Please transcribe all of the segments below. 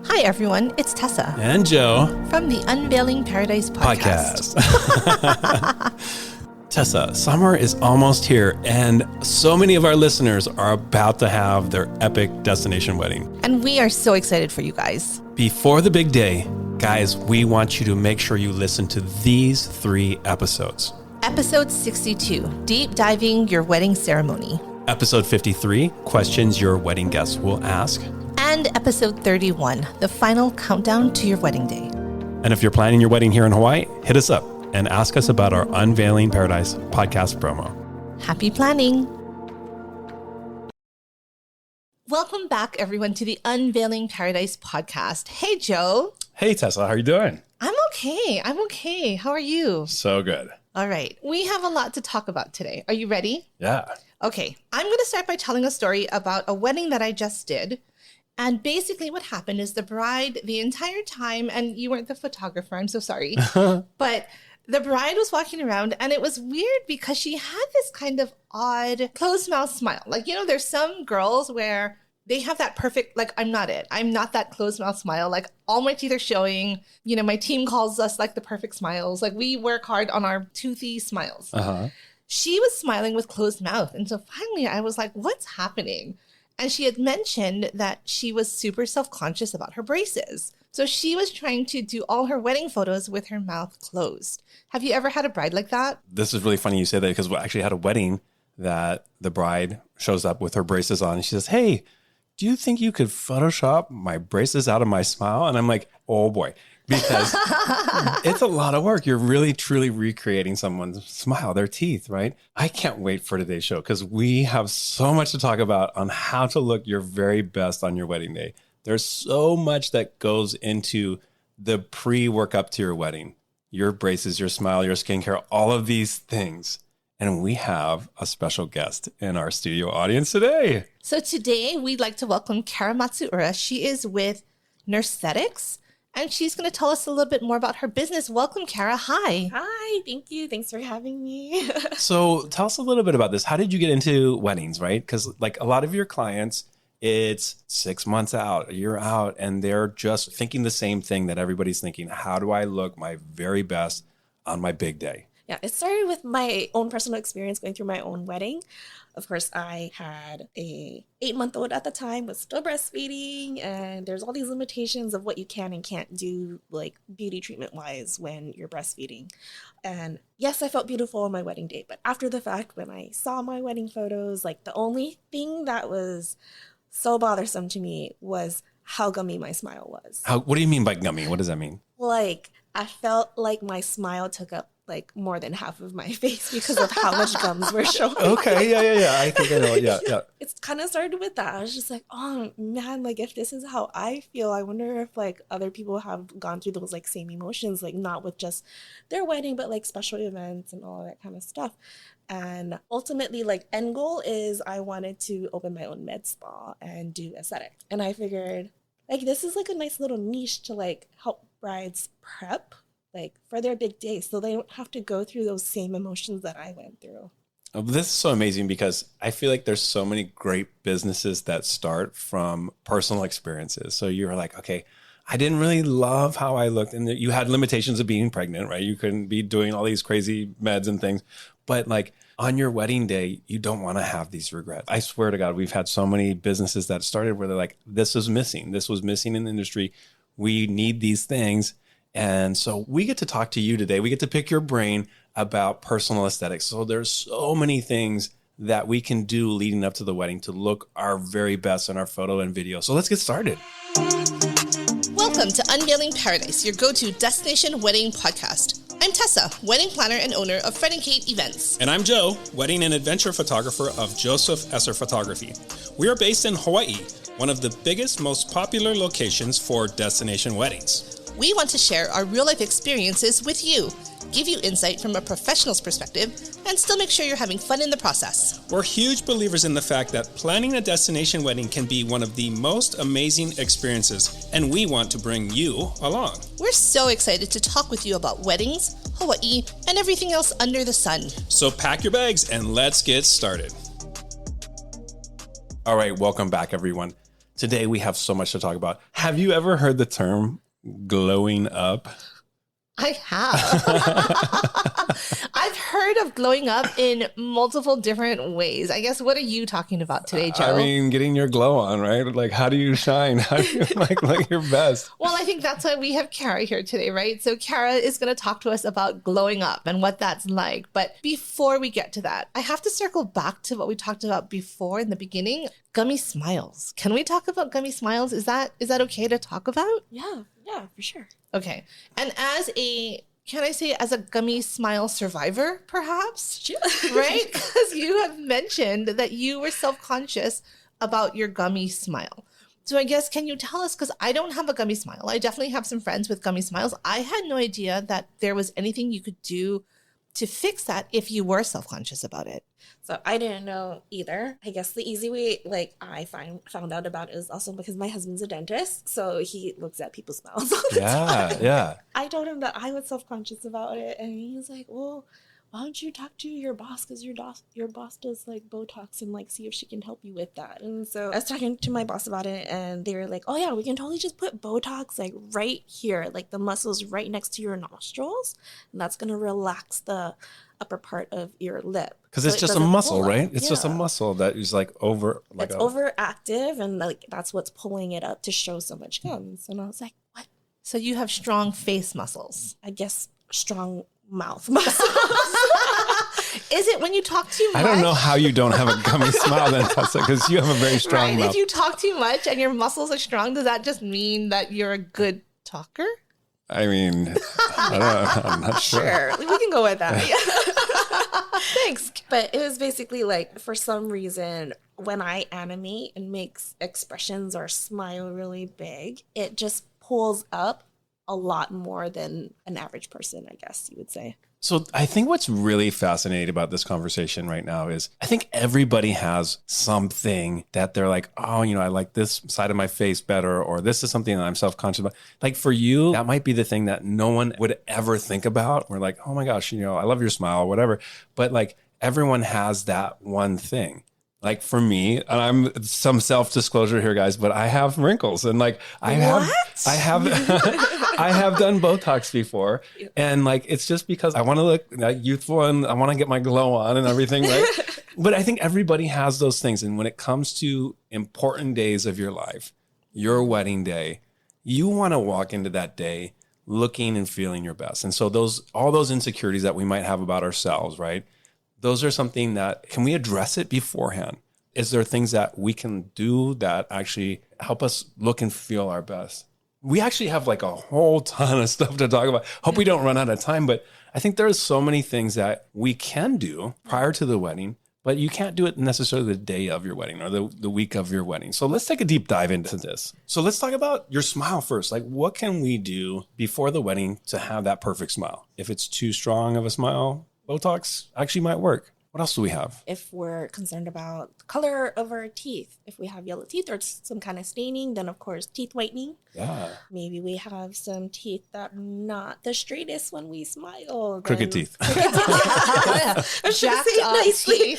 Hi, everyone. It's Tessa. And Joe. From the Unveiling Paradise podcast. Tessa, summer is almost here, and so many of our listeners are about to have their epic destination wedding. And we are so excited for you guys. Before the big day, guys, we want you to make sure you listen to these 3 episodes. Episode 62, Deep Diving Your Wedding Ceremony. Episode 53, Questions Your Wedding Guests Will Ask. And episode 31, the final countdown to your wedding day. And if you're planning your wedding here in Hawaii, hit us up and ask us about our Unveiling Paradise podcast promo. Happy planning. Welcome back, everyone, to the Unveiling Paradise podcast. Hey, Joe. Hey, Tessa, how are you doing? I'm okay. How are you? So good. All right. We have a lot to talk about today. Are you ready? Yeah. Okay. I'm going to start by telling a story about a wedding that I just did. And basically what happened is the bride, the entire time, and you weren't the photographer, I'm so sorry, but the bride was walking around and it was weird because she had this kind of odd closed mouth smile. Like, you know, there's some girls where they have that perfect, like, I'm not that closed mouth smile. Like, all my teeth are showing. You know, my team calls us like the perfect smiles. Like, we work hard on our toothy smiles. She was smiling with closed mouth. And so finally I was like, what's happening? And she had mentioned that she was super self-conscious about her braces. So she was trying to do all her wedding photos with her mouth closed. Have you ever had a bride like that? This is really funny you say that because we actually had a wedding that the bride shows up with her braces on and she says, hey, do you think you could Photoshop my braces out of my smile? And I'm like, oh boy, because it's a lot of work. You're really, truly recreating someone's smile, their teeth, right? I can't wait for today's show because we have so much to talk about on how to look your very best on your wedding day. There's so much that goes into the pre-work up to your wedding, your braces, your smile, your skincare, all of these things. And we have a special guest in our studio audience today. So today we'd like to welcome Cara Matsuura. She is with Aesthetics, and she's going to tell us a little bit more about her business. Welcome, Cara. Hi. Hi, thank you. Thanks for having me. So tell us a little bit about this. How did you get into weddings, right? Because like a lot of your clients, it's 6 months out, a year out, and they're just thinking the same thing that everybody's thinking. How do I look my very best on my big day? Yeah, it started with my own personal experience going through my own wedding. Of course, I had a 8-month-old at the time, was still breastfeeding, and there's all these limitations of what you can and can't do, like beauty treatment wise when you're breastfeeding. And yes, I felt beautiful on my wedding day, but after the fact, when I saw my wedding photos, like the only thing that was so bothersome to me was how gummy my smile was. What do you mean by gummy? What does that mean? Like, I felt like my smile took up like more than half of my face because of how much gums were showing. Okay, yeah. I think I know. Yeah. It's kind of started with that. I was just like, oh man, like if this is how I feel, I wonder if like other people have gone through those like same emotions, like not with just their wedding, but like special events and all that kind of stuff. And ultimately, like end goal is I wanted to open my own med spa and do aesthetics. And I figured like this is like a nice little niche to like help brides prep like for their big day so they don't have to go through those same emotions that I went through. Oh, this is so amazing because I feel like there's so many great businesses that start from personal experiences. So you're like, okay, I didn't really love how I looked, and you had limitations of being pregnant, right? You couldn't be doing all these crazy meds and things, but like on your wedding day, you don't want to have these regrets. I swear to God, we've had so many businesses that started where they're like, this was missing in the industry. We need these things. And so we get to talk to you today. We get to pick your brain about personal aesthetics. So there's so many things that we can do leading up to the wedding to look our very best in our photo and video. So let's get started. Welcome to Unveiling Paradise, your go-to destination wedding podcast. I'm Tessa, wedding planner and owner of Fred & Kate Events. And I'm Joe, wedding and adventure photographer of Joseph Esser Photography. We are based in Hawaii, one of the biggest, most popular locations for destination weddings. We want to share our real-life experiences with you, give you insight from a professional's perspective, and still make sure you're having fun in the process. We're huge believers in the fact that planning a destination wedding can be one of the most amazing experiences, and we want to bring you along. We're so excited to talk with you about weddings, Hawaii, and everything else under the sun. So pack your bags and let's get started. All right, welcome back, everyone. today we have so much to talk about. Have you ever heard the term glowing up? I have. I've heard of glowing up in multiple different ways. I guess, what are you talking about today, Joe? I mean, getting your glow on, right? Like, how do you shine? How do you like your best? Well, I think that's why we have Cara here today, right? So Cara is going to talk to us about glowing up and what that's like. But before we get to that, I have to circle back to what we talked about before in the beginning, gummy smiles. Can we talk about gummy smiles? Is that okay to talk about? Yeah, for sure. Okay. And as a gummy smile survivor, perhaps? Right? Because you have mentioned that you were self-conscious about your gummy smile. So I guess, can you tell us, because I don't have a gummy smile. I definitely have some friends with gummy smiles. I had no idea that there was anything you could do to fix that if you were self-conscious about it. So I didn't know either. I guess the easy way, like, I found out about it is also because my husband's a dentist, so he looks at people's smiles all the time. Yeah. I told him that I was self-conscious about it, and he was like, well, why don't you talk to your boss, because your boss does like Botox, and like see if she can help you with that. And so I was talking to my boss about it, and they were like, oh yeah, we can totally just put Botox like right here, like the muscles right next to your nostrils, and that's gonna relax the upper part of your lip, because it's just a muscle, right? It's just a muscle that is like overactive, and like that's what's pulling it up to show so much gums. And I was like, what? So you have strong face muscles. I guess strong mouth muscles. Is it when you talk too much? I don't know how you don't have a gummy smile then, Tessa, because you have a very strong mouth. If you talk too much and your muscles are strong, does that just mean that you're a good talker? I mean, I'm not sure. Sure, we can go with that. Thanks. But it was basically like, for some reason, when I animate and makes expressions or smile really big, it just pulls up a lot more than an average person, I guess you would say. So I think what's really fascinating about this conversation right now is I think everybody has something that they're like, oh, I like this side of my face better, or this is something that I'm self-conscious about. Like for you, that might be the thing that no one would ever think about. We're like, oh my gosh, I love your smile, whatever. But like everyone has that one thing. Like for me, and I'm some self-disclosure here, guys, but I have wrinkles, and like I have I have done Botox before, and like it's just because I want to look youthful and I want to get my glow on and everything, right? But I think everybody has those things, and when it comes to important days of your life, your wedding day, you want to walk into that day looking and feeling your best. And so all those insecurities that we might have about ourselves, right? Those are something that, can we address it beforehand? Is there things that we can do that actually help us look and feel our best? We actually have like a whole ton of stuff to talk about. Hope we don't run out of time, but I think there's so many things that we can do prior to the wedding, but you can't do it necessarily the day of your wedding or the week of your wedding. So let's take a deep dive into this. So let's talk about your smile first. Like, what can we do before the wedding to have that perfect smile? If it's too strong of a smile, Botox actually might work. What else do we have? If we're concerned about the color of our teeth, if we have yellow teeth or some kind of staining, then of course teeth whitening. Yeah. Maybe we have some teeth that are not the straightest when we smile. Crooked teeth. Jacked up nicely.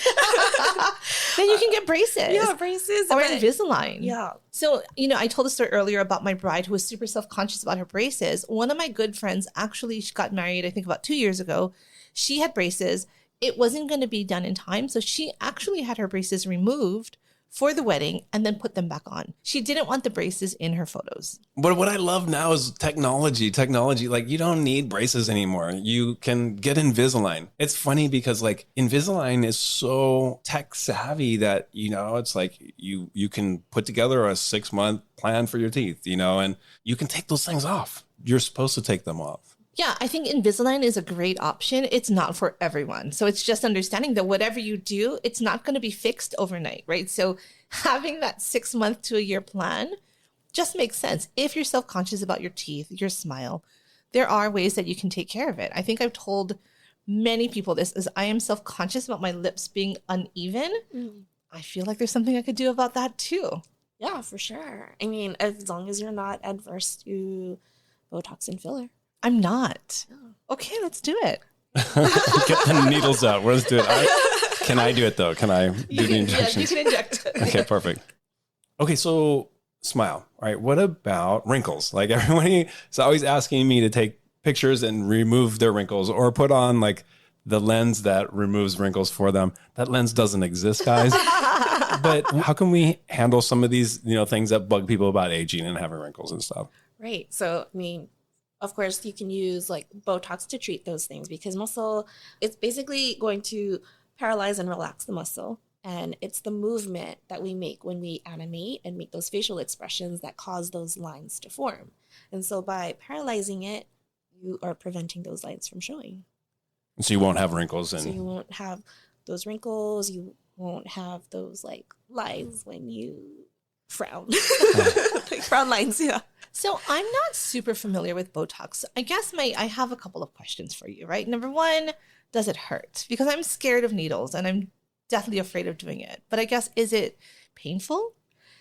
Then you can get braces. Yeah, braces. Or Invisalign. Yeah. So, I told a story earlier about my bride who was super self-conscious about her braces. One of my good friends, actually, she got married, I think about 2 years ago. She had braces. It wasn't going to be done in time. So she actually had her braces removed for the wedding and then put them back on. She didn't want the braces in her photos. But what I love now is technology. Like you don't need braces anymore. You can get Invisalign. It's funny because like Invisalign is so tech savvy that, it's like you can put together a 6-month plan for your teeth, and you can take those things off. You're supposed to take them off. Yeah, I think Invisalign is a great option. It's not for everyone. So it's just understanding that whatever you do, it's not going to be fixed overnight, right? So having that 6-month to a year plan just makes sense. If you're self-conscious about your teeth, your smile, there are ways that you can take care of it. I think I've told many people this is I am self-conscious about my lips being uneven. I feel like there's something I could do about that too. Yeah, for sure. I mean, as long as you're not adverse to Botox and filler. I'm not. Okay, let's do it. Get the needles out. Let's do it. Can I do it though? Can I do the injection? Yeah, you can inject. Okay, perfect. Okay, so smile, right? What about wrinkles? Like everybody is always asking me to take pictures and remove their wrinkles or put on like the lens that removes wrinkles for them. That lens doesn't exist, guys. But how can we handle some of these, things that bug people about aging and having wrinkles and stuff? Right. So, I mean, of course, you can use like Botox to treat those things because muscle, it's basically going to paralyze and relax the muscle. And it's the movement that we make when we animate and make those facial expressions that cause those lines to form. And so by paralyzing it, you are preventing those lines from showing. So you won't have wrinkles. So you won't have those wrinkles. You won't have those like lines when you frown. Like frown lines, yeah. So I'm not super familiar with Botox. I guess I have a couple of questions for you, right? Number one, does it hurt? Because I'm scared of needles and I'm definitely afraid of doing it. But I guess, is it painful?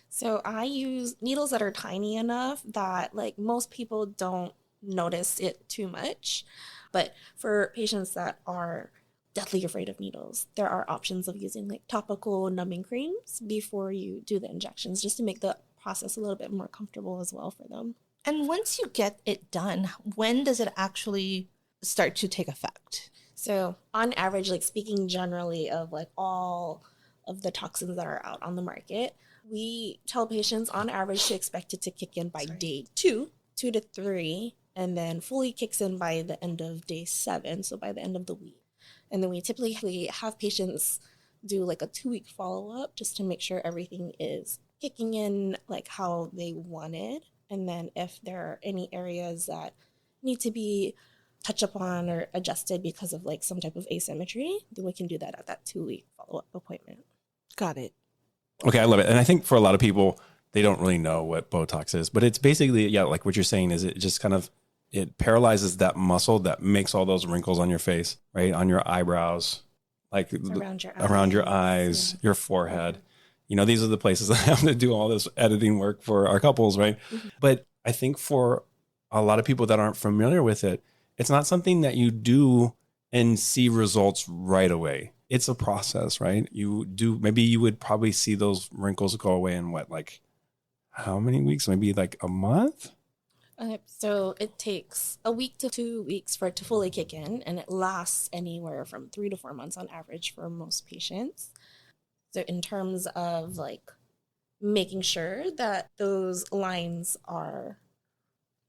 So I use needles that are tiny enough that like most people don't notice it too much. But for patients that are deathly afraid of needles, there are options of using like topical numbing creams before you do the injections, just to make the process a little bit more comfortable as well for them. And once you get it done, when does it actually start to take effect? So on average, like speaking generally of like all of the toxins that are out on the market, we tell patients on average to expect it to kick in by day 2 to 3, and then fully kicks in by the end of day 7, so by the end of the week. And then we typically have patients do like a 2-week follow-up just to make sure everything is kicking in like how they wanted. And then if there are any areas that need to be touched upon or adjusted because of like some type of asymmetry, then we can do that at that 2-week follow-up appointment. Got it. Okay, I love it. And I think for a lot of people, they don't really know what Botox is, but it's basically, like what you're saying is it just kind of, it paralyzes that muscle that makes all those wrinkles on your face, right? On your eyebrows, like around your eyes, yeah. your forehead. These are the places that I have to do all this editing work for our couples, right? Mm-hmm. But I think for a lot of people that aren't familiar with it, it's not something that you do and see results right away. It's a process, right? Maybe you would probably see those wrinkles go away in what, like how many weeks? Maybe like a month? So it takes a week to 2 weeks for it to fully kick in, and it lasts anywhere from 3 to 4 months on average for most patients. So in terms of like making sure that those lines are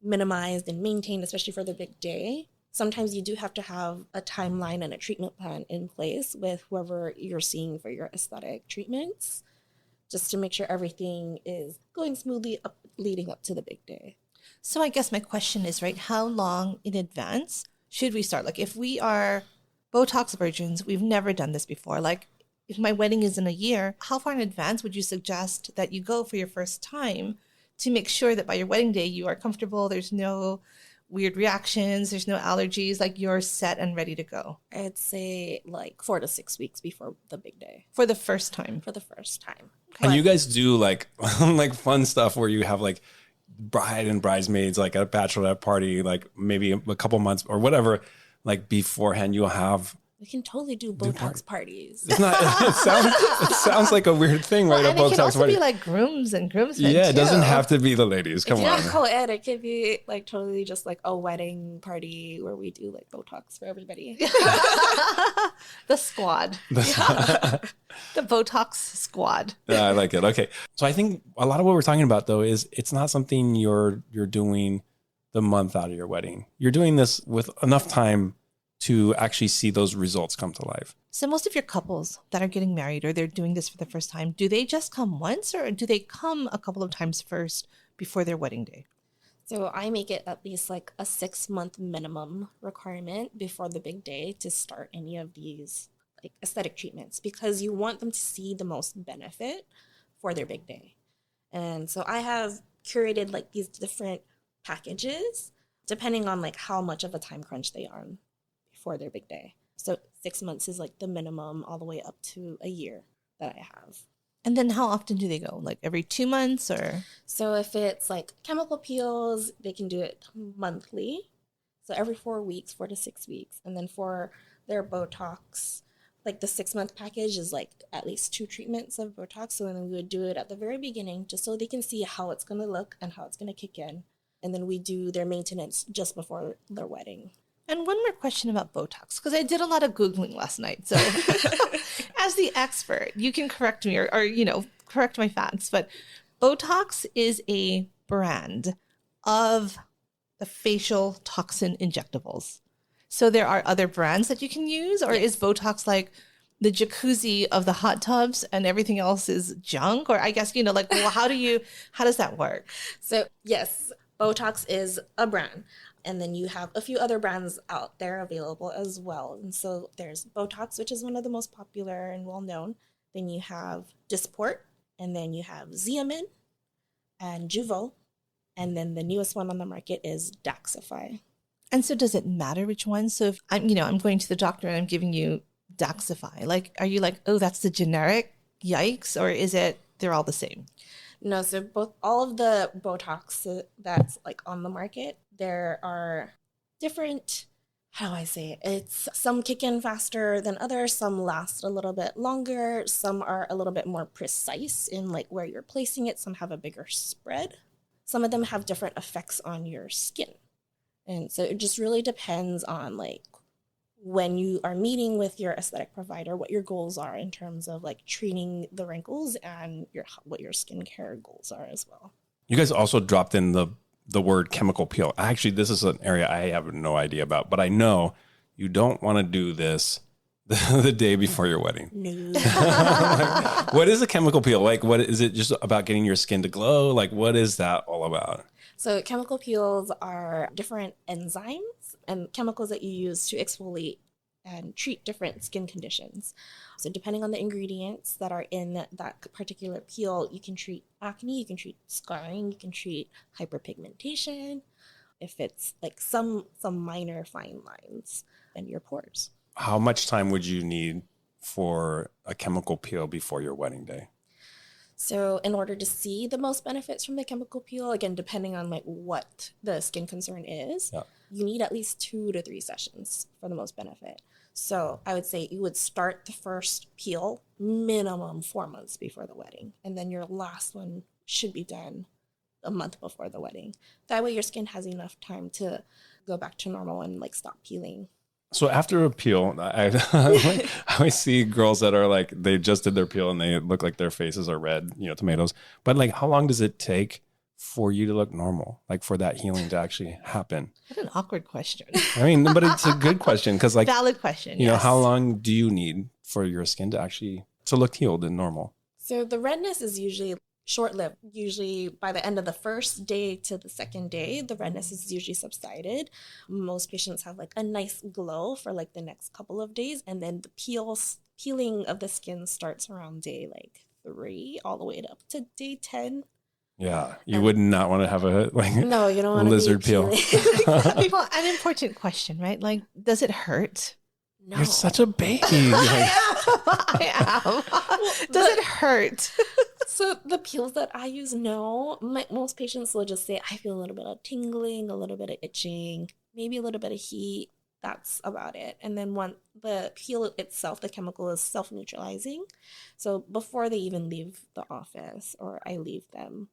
minimized and maintained, especially for the big day, sometimes you do have to have a timeline and a treatment plan in place with whoever you're seeing for your aesthetic treatments, just to make sure everything is going smoothly leading up to the big day. So I guess my question is, right, how long in advance should we start? Like if we are Botox virgins, we've never done this before. Like if my wedding is in a year, how far in advance would you suggest that you go for your first time to make sure that by your wedding day, you are comfortable, there's no weird reactions, there's no allergies, like you're set and ready to go? I'd say like 4 to 6 weeks before the big day. For the first time? For the first time. And you guys do like like fun stuff where you have like bride and bridesmaids, like at a bachelorette party, like maybe a couple months or whatever, like beforehand you'll have. We can totally do Botox parties. It's not. It sounds like a weird thing, right? Well, and it can also be like grooms and groomsmen. Yeah, too. it doesn't have to be the ladies. Come on. It's not co-ed. It could be like totally just like a wedding party where we do like Botox for everybody. The squad. The Botox squad. Yeah, I like it. Okay, so I think a lot of what we're talking about though is it's not something you're doing the month out of your wedding. You're doing this with enough time to actually see those results come to life. So most of your couples that are getting married or they're doing this for the first time, do they just come once or do they come a couple of times first before their wedding day? So I make it at least like a 6-month minimum requirement before the big day to start any of these like aesthetic treatments, because you want them to see the most benefit for their big day. And so I have curated like these different packages depending on like how much of a time crunch they are on for their big day. So 6 months is like the minimum all the way up to a year that I have. And then how often do they go? Like every 2 months or? So if it's like chemical peels, they can do it monthly. So every 4 weeks, 4 to 6 weeks. And then for their Botox, Like the 6-month package is like at least 2 treatments of Botox. So then we would do it at the very beginning just so they can see how it's going to look and how it's going to kick in. And then we do their maintenance just before their wedding. And one more question about Botox, because I did a lot of Googling last night. So as the expert, you can correct me or, correct my facts. But Botox is a brand of the facial toxin injectables. So there are other brands that you can use, or is Botox like the jacuzzi of the hot tubs and everything else is junk? Or I guess, how does that work? So yes, Botox is a brand. And then you have a few other brands out there available as well. And so there's Botox, which is one of the most popular and well-known. Then you have Dysport, and then you have Xeomin and Jeuveau. And then the newest one on the market is Daxxify. And so does it matter which one? So if I'm going to the doctor and I'm giving you Daxxify, like, are you like, oh, that's the generic, yikes? Or is it, they're all the same? No, so all of the Botox that's like on the market, there are different, how do I say it? It's some kick in faster than others, some last a little bit longer, some are a little bit more precise in like where you're placing it, some have a bigger spread. Some of them have different effects on your skin. And so it just really depends on like when you are meeting with your aesthetic provider, what your goals are in terms of like treating the wrinkles and what your skincare goals are as well. You guys also dropped in the word chemical peel. Actually, this is an area I have no idea about, but I know you don't want to do this the day before your wedding. No. Like, what is a chemical peel? Like, what is it just about getting your skin to glow? Like, what is that all about? So chemical peels are different enzymes and chemicals that you use to exfoliate and treat different skin conditions. So depending on the ingredients that are in that particular peel, you can treat acne, you can treat scarring, you can treat hyperpigmentation, if it's like some minor fine lines in your pores. How much time would you need for a chemical peel before your wedding day? So in order to see the most benefits from the chemical peel, again, depending on like what the skin concern is, you need at least 2 to 3 sessions for the most benefit. So I would say you would start the first peel minimum 4 months before the wedding. And then your last one should be done a month before the wedding. That way your skin has enough time to go back to normal and like stop peeling. So after a peel, I always see girls that are like, they just did their peel and they look like their faces are red, tomatoes. But like, how long does it take for you to look normal? Like for that healing to actually happen? What an awkward question. I mean, but it's a good question because like, valid question. Yes. How long do you need for your skin to look healed and normal? So the redness is usually short-lived. Usually by the end of the first day to the second day, the redness is usually subsided. Most patients have like a nice glow for like the next couple of days. And then the peeling of the skin starts around day like 3 all the way up to day 10. Yeah, you would not want to have no, you don't want lizard peel. Well, an important question, right? Like, does it hurt? No. You're such a baby. I am. Does it hurt? So the peels that I use, no. Most patients will just say, I feel a little bit of tingling, a little bit of itching, maybe a little bit of heat. That's about it. And then when the peel itself, the chemical is self-neutralizing. So before they even leave the office or I leave them,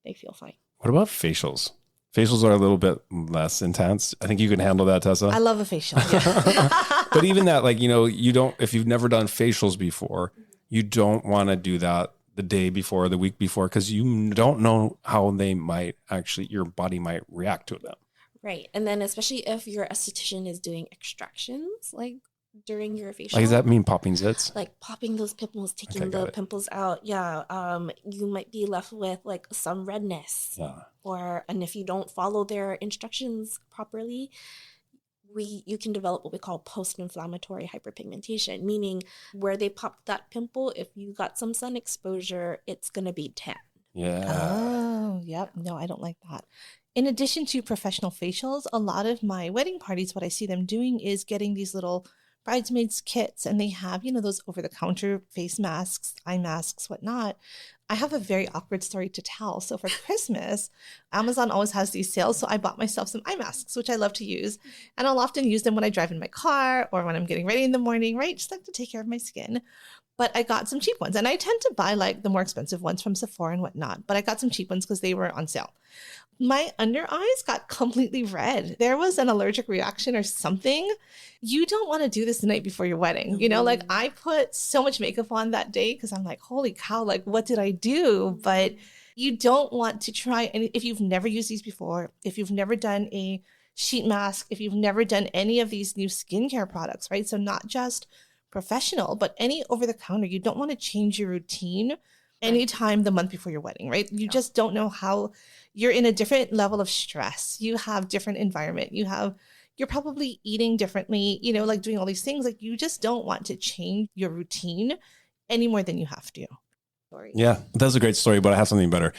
they feel fine. What about facials? Facials are a little bit less intense. I think you can handle that, Tessa. I love a facial. Yeah. But even that, like, if you've never done facials before, you don't want to do that the day before, the week before, because you don't know how your body might react to them. Right. And then especially if your esthetician is doing extractions, like during your facial. Like, does that mean popping zits? Like popping those pimples, taking the pimples out. Yeah. You might be left with like some redness. Yeah. And if you don't follow their instructions properly, you can develop what we call post-inflammatory hyperpigmentation, meaning where they popped that pimple, if you got some sun exposure, it's going to be tan. Yeah. Oh, yep. No, I don't like that. In addition to professional facials, a lot of my wedding parties, what I see them doing is getting these little bridesmaids kits, and they have, those over-the-counter face masks, eye masks, whatnot. I have a very awkward story to tell. So for Christmas, Amazon always has these sales. So I bought myself some eye masks, which I love to use. And I'll often use them when I drive in my car or when I'm getting ready in the morning, right? Just like to take care of my skin. But I got some cheap ones. And I tend to buy like the more expensive ones from Sephora and whatnot. But I got some cheap ones because they were on sale. My under eyes got completely red. There was an allergic reaction or something. You don't want to do this the night before your wedding. You know, like I put so much makeup on that day because I'm like, holy cow, like what did I do? But you don't want to try. And if you've never used these before, if you've never done a sheet mask, if you've never done any of these new skincare products, right? So not just professional, but any over the counter, you don't want to change your routine anytime the month before your wedding, right? You just don't know how you're in a different level of stress. You have different environment. You're probably eating differently, you know, like doing all these things. Like you just don't want to change your routine any more than you have to. Yeah, that's a great story, but I have something better.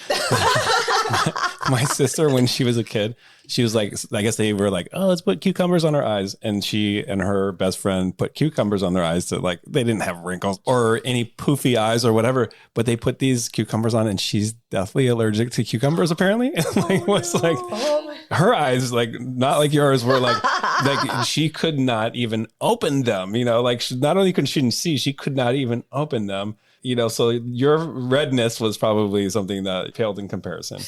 My sister, when she was a kid, she was like, I guess they were like, oh, let's put cucumbers on our eyes. And she and her best friend put cucumbers on their eyes to like, they didn't have wrinkles or any poofy eyes or whatever, but they put these cucumbers on and she's deathly allergic to cucumbers apparently. And like, like her eyes, like not like yours were like she could not even open them, you know, like not only could she not see, she could not even open them. You know, so your redness was probably something that paled in comparison.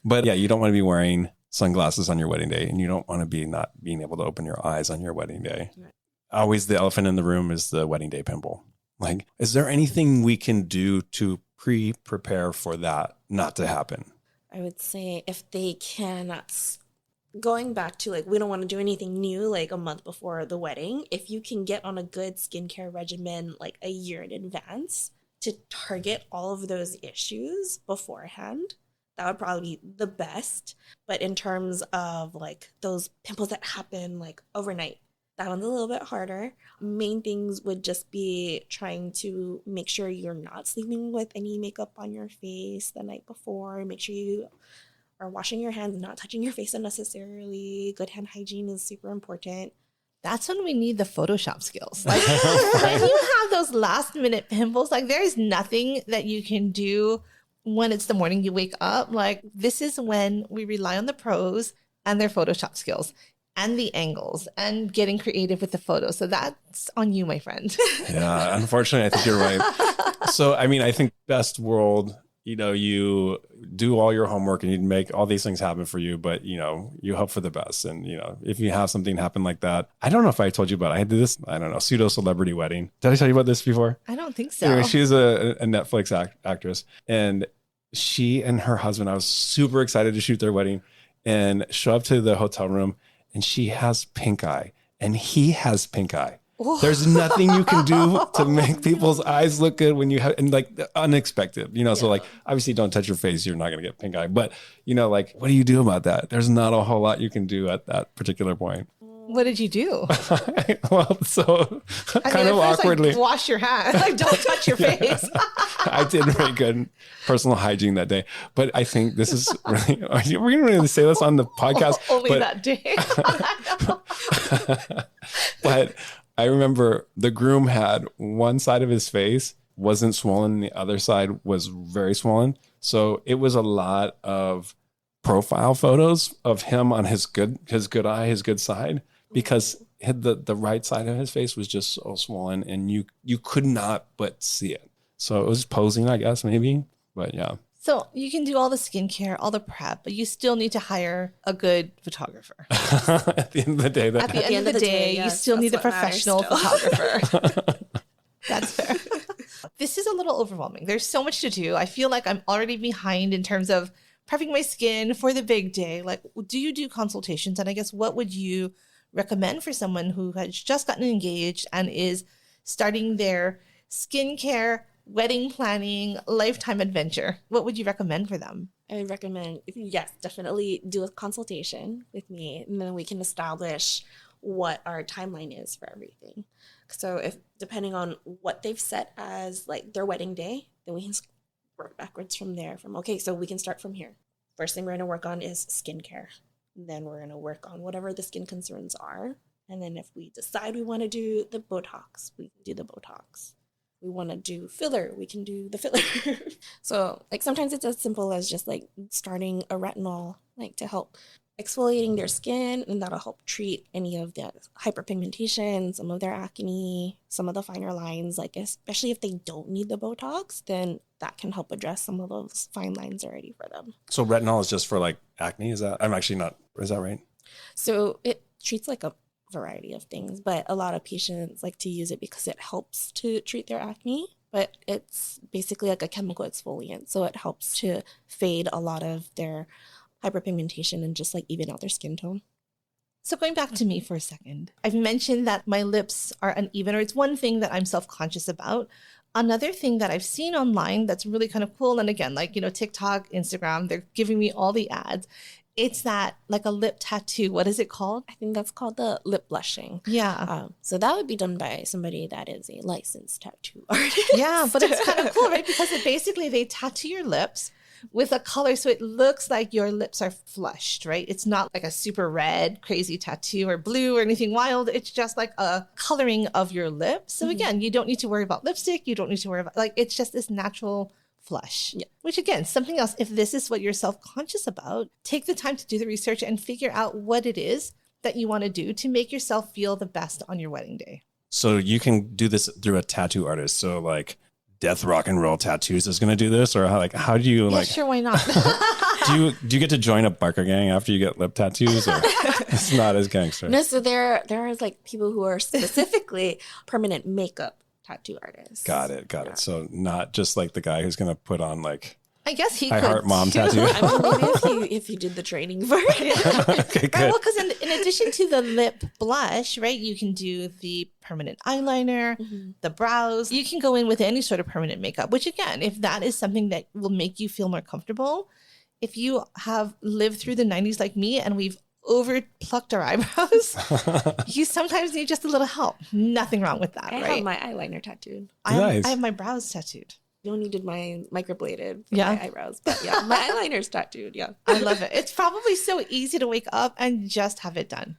But yeah, you don't want to be wearing sunglasses on your wedding day, and you don't want to be not being able to open your eyes on your wedding day. Right. Always the elephant in the room is the wedding day pimple. Like, is there anything we can do to prepare for that not to happen? I would say if they cannot, going back to like, we don't want to do anything new like a month before the wedding. If you can get on a good skincare regimen like a year in advance to target all of those issues beforehand, that would probably be the best. But in terms of like those pimples that happen like overnight, that one's a little bit harder. Main things would just be trying to make sure you're not sleeping with any makeup on your face the night before. Make sure you are washing your hands, not touching your face unnecessarily. Good hand hygiene is super important. That's when we need the Photoshop skills. Like when you have those last minute pimples, like there is nothing that you can do when it's the morning you wake up. Like this is when we rely on the pros and their Photoshop skills and the angles and getting creative with the photos. So that's on you, my friend. Yeah, unfortunately, I think you're right. So, I mean, I think best world, you know, you do all your homework and you make all these things happen for you, but you know, you hope for the best. And you know, if you have something happen like that, I don't know if I told you about it. I did this, I don't know, pseudo celebrity wedding. Did I tell you about this before? I don't think so. Anyway, she's a Netflix actress, and she and her husband, I was super excited to shoot their wedding and show up to the hotel room, and she has pink eye and he has pink eye. There's nothing you can do to make people's eyes look good when you have, and like unexpected, you know, so like obviously don't touch your face. You're not going to get pink eye, but you know, like what do you do about that? There's not a whole lot you can do at that particular point. What did you do? Well, so kind of awkwardly. Like, wash your hands. Like, don't touch your face. I did very good personal hygiene that day. But I think this is really, we're going to say this on the podcast. Only that day. But I remember the groom had one side of his face wasn't swollen and the other side was very swollen. So it was a lot of profile photos of him on his good eye, his good side, because the right side of his face was just so swollen and you could not but see it. So it was posing, I guess, maybe. But yeah. So you can do all the skincare, all the prep, but you still need to hire a good photographer. At the end of the day. At the end of the day, yes, you still need a professional photographer. That's fair. This is a little overwhelming. There's so much to do. I feel like I'm already behind in terms of prepping my skin for the big day. Like, do you do consultations? And I guess what would you recommend for someone who has just gotten engaged and is starting their skincare, wedding planning, lifetime adventure? What would you recommend for them? I would recommend, yes, definitely do a consultation with me, and then we can establish what our timeline is for everything. So if depending on what they've set as like their wedding day, then we can work backwards from there. Okay, so we can start from here. First thing we're going to work on is skincare. Then we're going to work on whatever the skin concerns are. And then if we decide we want to do the Botox, we can do the Botox. we want to do filler, we can do the filler. So like sometimes it's as simple as just like starting a retinol, like to help exfoliating their skin, and that'll help treat any of the hyperpigmentation, some of their acne, some of the finer lines, like especially if they don't need the Botox, then that can help address some of those fine lines already for them. So retinol is just for like acne? Is that right? So it treats like a variety of things, but a lot of patients like to use it because it helps to treat their acne, but it's basically like a chemical exfoliant. So it helps to fade a lot of their hyperpigmentation and just like even out their skin tone. So going back to me for a second, I've mentioned that my lips are uneven, or it's one thing that I'm self-conscious about. Another thing that I've seen online that's really kind of cool, and again, like, TikTok, Instagram, they're giving me all the ads. It's that like a lip tattoo. What is it called? I think that's called the lip blushing. Yeah. So that would be done by somebody that is a licensed tattoo artist. Yeah, but it's kind of cool, right? Because basically they tattoo your lips with a color so it looks like your lips are flushed, right? It's not like a super red, crazy tattoo or blue or anything wild. It's just like a coloring of your lips. So again, you don't need to worry about lipstick. You don't need to worry about, like, it's just this natural flush. Yeah. Which again, something else, if this is what you're self-conscious about, take the time to do the research and figure out what it is that you want to do to make yourself feel the best on your wedding day. So you can do this through a tattoo artist. So like Death Rock and Roll Tattoos is going to do this, or how do you like? Yeah, sure, why not? do you get to join a biker gang after you get lip tattoos, or it's not as gangster? No, so there are like people who are specifically permanent makeup tattoo artists. Got it. So not just like the guy who's going to put on like, I guess he I could heart mom too. tattoo. I mean, maybe if you did the training for it. Okay, good. Right, well, because in addition to the lip blush, right, you can do the permanent eyeliner, the brows. You can go in with any sort of permanent makeup, which again, if that is something that will make you feel more comfortable, if you have lived through the 90s like me and we've over plucked our eyebrows, you sometimes need just a little help. Nothing wrong with that, I right? have my eyeliner tattooed. Nice. I have my brows tattooed. You only did my microbladed for Yeah. my eyebrows, but yeah, my eyeliner's tattooed. Yeah, I love it. It's probably so easy to wake up and just have it done.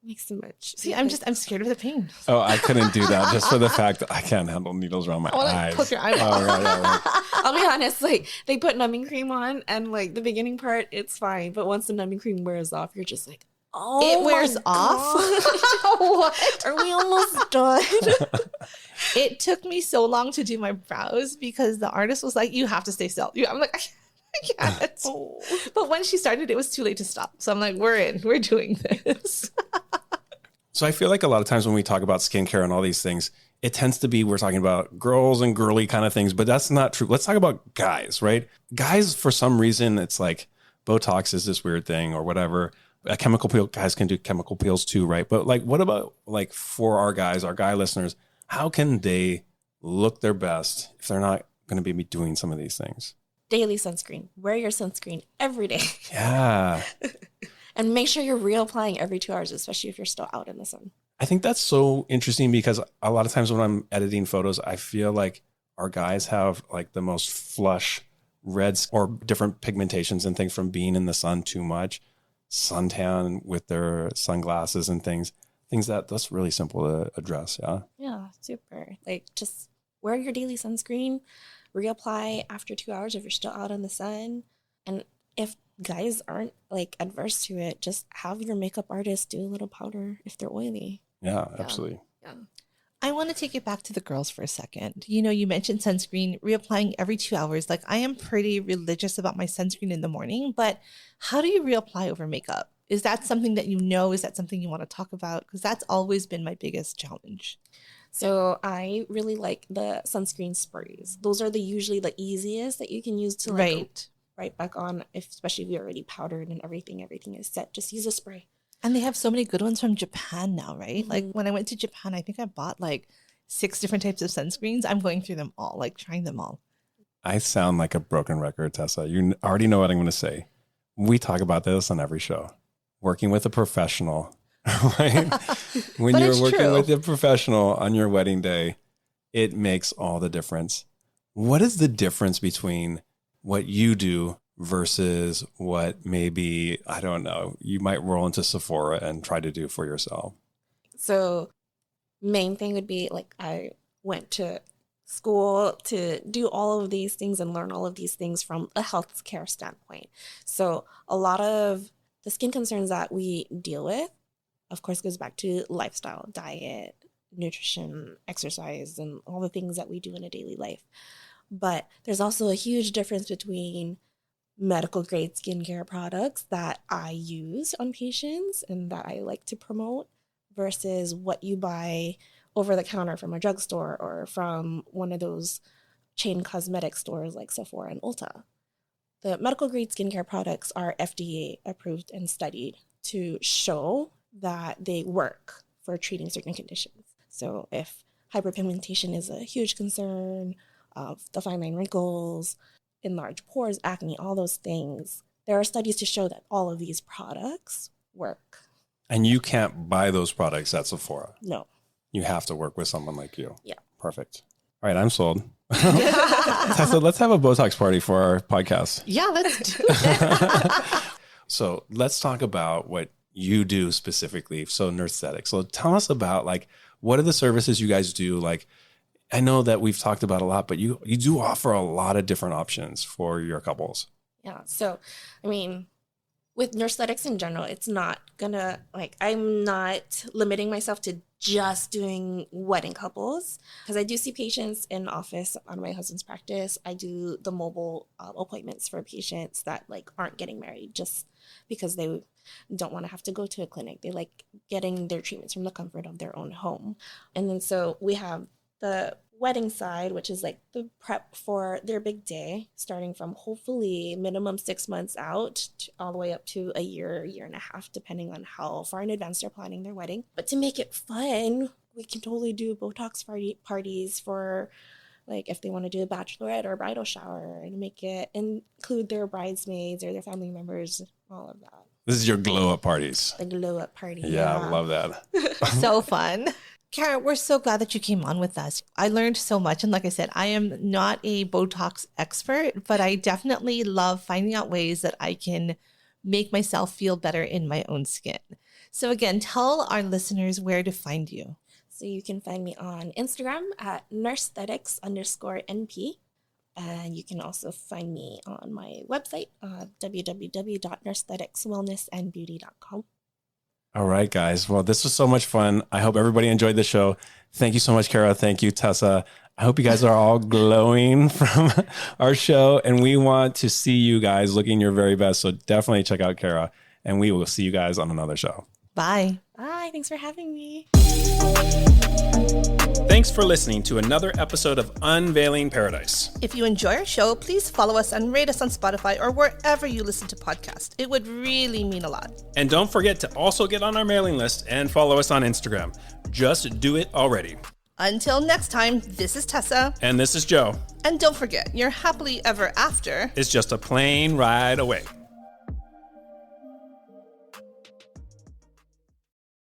makes so much. See, I'm scared of the pain. Oh, I couldn't do that just for the fact that I can't handle needles around my I want to eyes. poke your eyeball. Oh, right. I'll be honest, like they put numbing cream on, and like the beginning part, it's fine, but once the numbing cream wears off, you're just like, oh, It wears my off? God. What? Are we almost done? It took me so long to do my brows because the artist was like, you have to stay still. I'm like, I can't. Oh. But when she started, it was too late to stop. So I'm like, we're doing this. So I feel like a lot of times when we talk about skincare and all these things, it tends to be we're talking about girls and girly kind of things, but that's not true. Let's talk about guys, right? Guys, for some reason, it's like Botox is this weird thing or whatever. A chemical peel, guys can do chemical peels too, right? But like, what about like for our guys, our guy listeners, how can they look their best if they're not going to be doing some of these things? Daily sunscreen. Wear your sunscreen every day. Yeah. And make sure you're reapplying every 2 hours, especially if you're still out in the sun. I think that's so interesting because a lot of times when I'm editing photos, I feel like our guys have like the most flush reds or different pigmentations and things from being in the sun too much, suntan with their sunglasses and things that's really simple to address. Yeah. Yeah, super. Like just wear your daily sunscreen, reapply after 2 hours if you're still out in the sun. And if guys aren't like adverse to it, just have your makeup artist do a little powder if they're oily. Yeah, absolutely. Yeah. I want to take it back to the girls for a second. You mentioned sunscreen, reapplying every 2 hours. Like I am pretty religious about my sunscreen in the morning, but how do you reapply over makeup? Is that something that is that something you want to talk about? Because that's always been my biggest challenge. So I really like the sunscreen sprays. Those are usually the easiest that you can use to like go right back on, especially if you're already powdered and everything is set. Just use a spray. And they have so many good ones from Japan now, right? Mm-hmm. Like when I went to Japan, I think I bought like 6 different types of sunscreens. I'm going through them all, like trying them all. I sound like a broken record, Tessa. You already know what I'm going to say. We talk about this on every show. Working with a professional, right? When you're working with a professional on your wedding day, it makes all the difference. What is the difference between what you do versus what maybe, I don't know, you might roll into Sephora and try to do for yourself? So main thing would be like I went to school to do all of these things and learn all of these things from a healthcare standpoint. So a lot of the skin concerns that we deal with, of course, goes back to lifestyle, diet, nutrition, exercise, and all the things that we do in a daily life. But there's also a huge difference between medical grade skincare products that I use on patients and that I like to promote versus what you buy over the counter from a drugstore or from one of those chain cosmetic stores like Sephora and Ulta. The medical grade skincare products are FDA approved and studied to show that they work for treating certain conditions. So if hyperpigmentation is a huge concern, the fine line wrinkles, enlarged pores, acne, all those things, there are studies to show that all of these products work. And you can't buy those products at Sephora. No. You have to work with someone like you. Yeah. Perfect. All right, I'm sold. So let's have a Botox party for our podcast. Yeah, let's do it. So let's talk about what you do specifically. So Nursthetic. So tell us about like, what are the services you guys do? Like, I know that we've talked about a lot, but you do offer a lot of different options for your couples. Yeah. So, I mean, with Nursthetics in general, it's not gonna, like, I'm not limiting myself to just doing wedding couples because I do see patients in office on my husband's practice. I do the mobile appointments for patients that like aren't getting married just because they don't want to have to go to a clinic. They like getting their treatments from the comfort of their own home. And then so we have the wedding side, which is like the prep for their big day, starting from hopefully minimum 6 months out all the way up to a year and a half, depending on how far in advance they're planning their wedding. But to make it fun, we can totally do Botox parties for like if they want to do a bachelorette or bridal shower and make it include their bridesmaids or their family members, all of that. This is your glow up parties. The glow up party. Yeah, I love that. So fun. Cara, we're so glad that you came on with us. I learned so much. And like I said, I am not a Botox expert, but I definitely love finding out ways that I can make myself feel better in my own skin. So again, tell our listeners where to find you. So you can find me on Instagram at nursthetics_NP. And you can also find me on my website, www.nurstheticswellnessandbeauty.com. All right, guys. Well, this was so much fun. I hope everybody enjoyed the show. Thank you so much, Cara. Thank you, Tessa. I hope you guys are all glowing from our show. And we want to see you guys looking your very best. So definitely check out Cara. And we will see you guys on another show. Bye. Bye. Thanks for having me. Thanks for listening to another episode of Unveiling Paradise. If you enjoy our show, please follow us and rate us on Spotify or wherever you listen to podcasts. It would really mean a lot. And don't forget to also get on our mailing list and follow us on Instagram. Just do it already. Until next time, this is Tessa. And this is Joe. And don't forget, your happily ever after It's just a plane ride away.